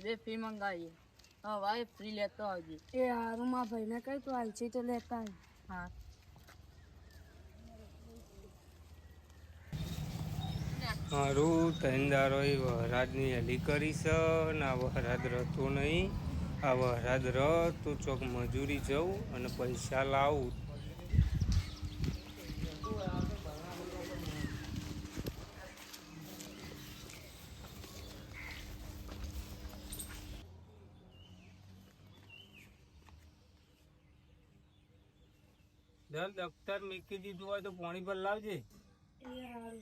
સાહેબે ફી મંગાવી. હા ભાઈ ફ્રી લેતો આવજે. એ હારું માં ભાઈને કઈ તો આલસી તો લેતા આય. હા મારું તહેદારો વહરાજની હેલી કરી છે ને આ વહરાજ રહેતો નહીં. આ વહરાજ રહ તો ચોક મજૂરી જવું અને પૈસા લાવું. દફતર મૂકી દીધું હોય તો પાણી પર લાવજે. એ હારું.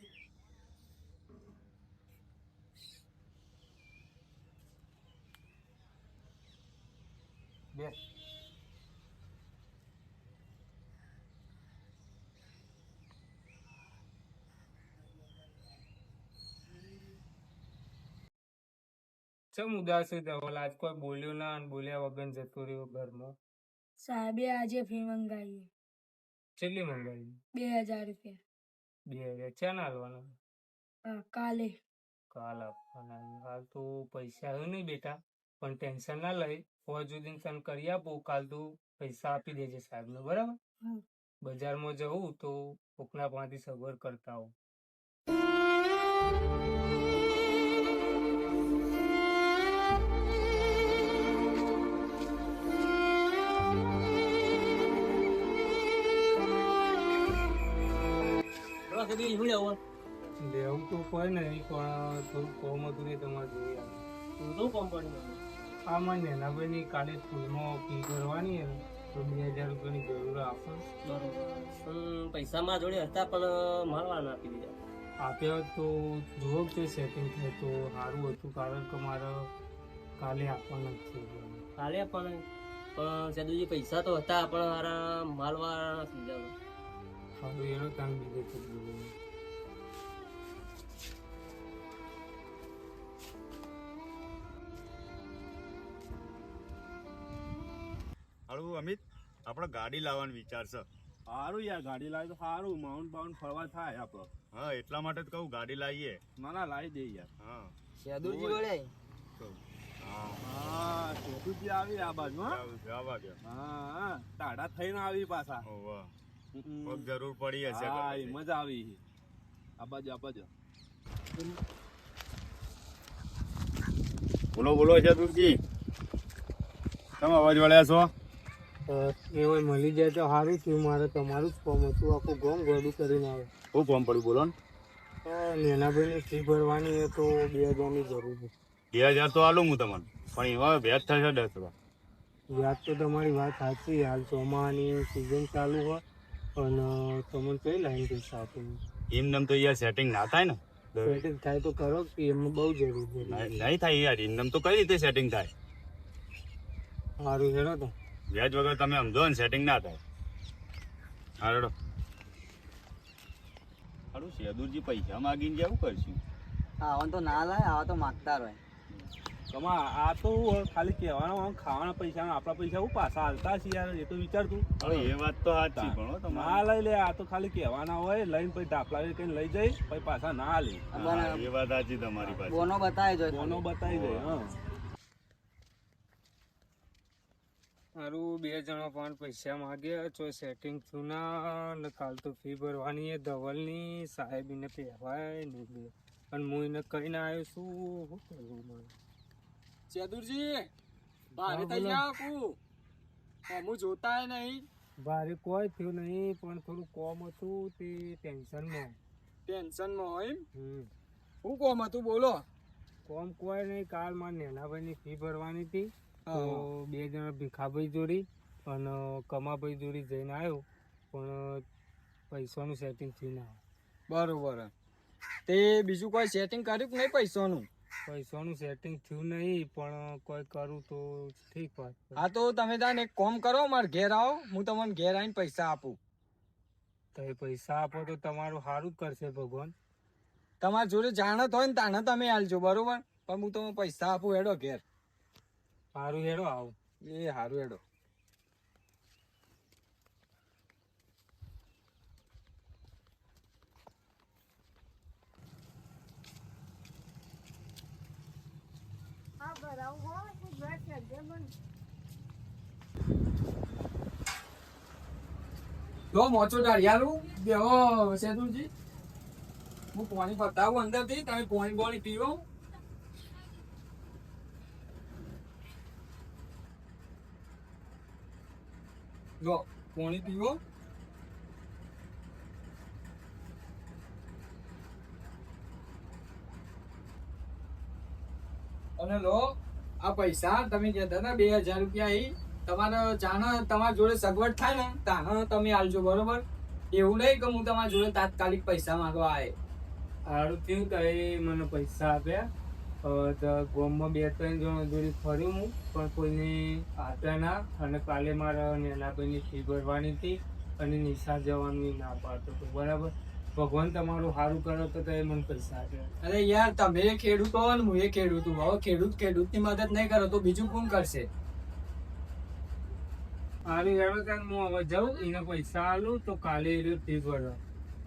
બેસ. ચમ ઉદાસ ધવલ? આજ કોઈ બોલ્યો ના અને બોલ્યા વગર જતો રહ્યો ઘરમાં. સાહેબે આજે ફી મંગાવી કેટલી મંગાવી? 2000 રૂપિયા. 2000 ચા ના હાલવાના? કાલે. કાલ આપવાના. હાલ તો પૈસા આવ્યો નહીં બેટા, પણ ટેન્શન ના લઈ. હોવા સુધી તને કરી આપું. કાલ તું પૈસા આપી દેજે સાહેબને, બરાબર? બજારમાં જવું તો કોકના પાસેથી સગવડ કરતા હોઉં. લેવું તો કોઈ નહીં, પણ થોડું કોમ હતું ને તમારે જોઈ આવે. શું કંપની? આમાં નેનાભાઈની કાલે સ્કૂલમાં ફી ભરવાની હે તો 2000 રૂપિયાની જરૂર આપો. બરોબર. પૈસા મારા જોડે હતા પણ મારવા ના આપી દીધા. આપ્યા તો જુઓ કે સેટિંગ થાય તો સારું હતું, કારણ કે મારે કાલે આપવાના જ છે. કાલે પણ સેદુજી પૈસા તો હતા પણ મારા માલવાળા નથી જવાનું. સારું એનો કામ બીજે કરી દઉં. હારું અમિત, આપણે ગાડી લાવવાનો વિચાર છે. સારું યાર, ગાડી લાવી તો સારું, માઉન્ટ બાઉન્ટ ફરવા થાય આપણો. હા એટલા માટે જ કહું ગાડી લાવીએ. ના ના, લાવી દે યાર. હા સેદુજી વળે હા, સેતુજી આવી આ બાજુ. જવા દે. હા, ટાઢા થઈને આવી પાછા. ઓવા કોક જરૂર પડી હશે. હા, મજા આવી. આ બાજુ આ બાજુ. બોલો બોલો ચતુરજી, તમે અવાજ વળ્યા છો? એ હોય મળી જાય તો સારું થયું. મારે તમારું જ ફોર્મ હતું, આખું ગામ ગોળું કરીને આવે. શું ફોર્મ પડ્યું બોલો ને? નેનાભાઈની ફી ભરવાની હોય તો 2000ની જરૂર છે. 2000 તો આલું હું તમને, પણ એમાં વ્યાજ થશે 10 વ્યાજ તો તમારી વાત સાચી. હાલ ચોમાસાની સિઝન ચાલુ હોય અને તમને કઈ લાઈન પૈસા આપે? એમ તો યાર સેટિંગ ના થાય ને. સેટિંગ થાય તો કરો કે એમાં બહુ જરૂર છે. નહીં થાય યાર, એમ તો કઈ રીતે સેટિંગ થાય? સારું હેડો તો. વ્યાજ વગર તમે સમજો ને સેટિંગ ના થાય. હા રેડો. હારું સેદુરજી પૈસા માગીને જવું કરશું. આવા તો ના લાય, આવા તો માગતા રહે. કમા આ તો ખાલી કહેવાનો, ખાવાના પૈસા આપણા પૈસા હું પાછા હાલતા છીએ યાર, એ તો વિચારતું. હવે એ વાત તો સાચી, પણ હો તમારે ના લઈ લે, આ તો ખાલી કહેવાના હોય, લઈને પછી ઢાપલા કઈ લઈ જાય પછી પાછા ના લે. હા, એ વાત સાચી તમારી પાસે. બોનો બતાવી દો. બોનો બતાવી દે. હા, મારું 2 જણા પણ પૈસા માગ્યા છો, સેટિંગ થયું ના. ને કાલ તો ફી ભરવાની એ ધવલની. સાહેબીને પહેવાય નહીં અને હું એને કહીને આવ્યો છું. શું કરવું મારે? સેદુજી ભારે થઈ જાવ હું જોતા નહીં. ભારે કોઈ થયું નહીં, પણ થોડું કોમ હતું તે ટેન્શનમાં હોય. હમ શું કોમ હતું બોલો. કોમ કોઈ નહીં. કાલ મારે નેનાભાઈની ફી ભરવાની હતી તો 2 જણા ભીખાભાઈ જોડી અને કમાભાઈ જોડી જઈને આવ્યો, પણ પૈસાનું સેટિંગ થયું ના. બરોબર. તે બીજું કોઈ સેટિંગ કર્યું કે નહીં પૈસાનું? પૈસાનું સેટિંગ થયું નહીં, પણ કોઈ કરું તો ઠીક વાત. હા તો તમે તાને એક કામ કરો, મારે ઘેર આવો, હું તમને ઘેર આવીને પૈસા આપું. તમે પૈસા આપો તો તમારું સારું જ કરશે ભગવાન. તમારી જોડે જાણત હોય ને તાને તમે આલજો, બરોબર? પણ હું તમને પૈસા આપું. હેડો ઘેર. સારું હેડો આવું. એ સારું હેડો. હા, બરાબર. જો મોચો ડાળિયાલું બેહો સેતુજી, હું પાણી પતાવું અંદરથી, તમે પાણી પીવો. જો પાણી પીવો. અને લો આ પૈસા તમે કહેતા હતા 2000 રૂપિયા એ તમારે જાણે તમારા જોડે સગવડ થાય ને તાને તમે આલજો, બરોબર? એવું નહીં કે હું તમારા જોડે તાત્કાલિક પૈસા માંગવા આવે. સારું થયું તો એ મને પૈસા આપ્યા. ગામમાં 2-3 જણા જોડે ફર્યું હું, પણ કોઈને આપ્યા ના. અને કાલે મારા નેનાભાઈની ફી ભરવાની હતી અને નિશાળ જવાનું ના પાડતો હતો, બરાબર? ભગવાન તમારું સારું કરો તો એ મને પૈસા આપ્યા. અરે યાર, તમે ખેડૂત હો ને હું એ ખેડૂત હું. હવે ખેડૂતની મદદ નહીં કરો તો બીજું કોણ કરશે? સારું હેડો તાર હું હવે જાઉં, એને પૈસા આલું તો કાલે એ ફી ભરવા.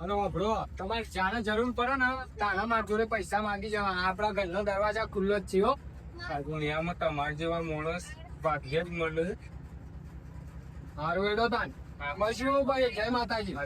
અને વાપરો, તમારે જાણે જરૂર પડે ને તાના મારા જોડે પૈસા માંગી જવાના. આપણા ઘરનો દરવાજા ખુલ્લો જ છે હો. આ દુનિયામાં તમારા જેવા માણસ ભાગ્યે જ મળે. સારું એડો તાન. મળશું ભાઈ. જય માતાજી.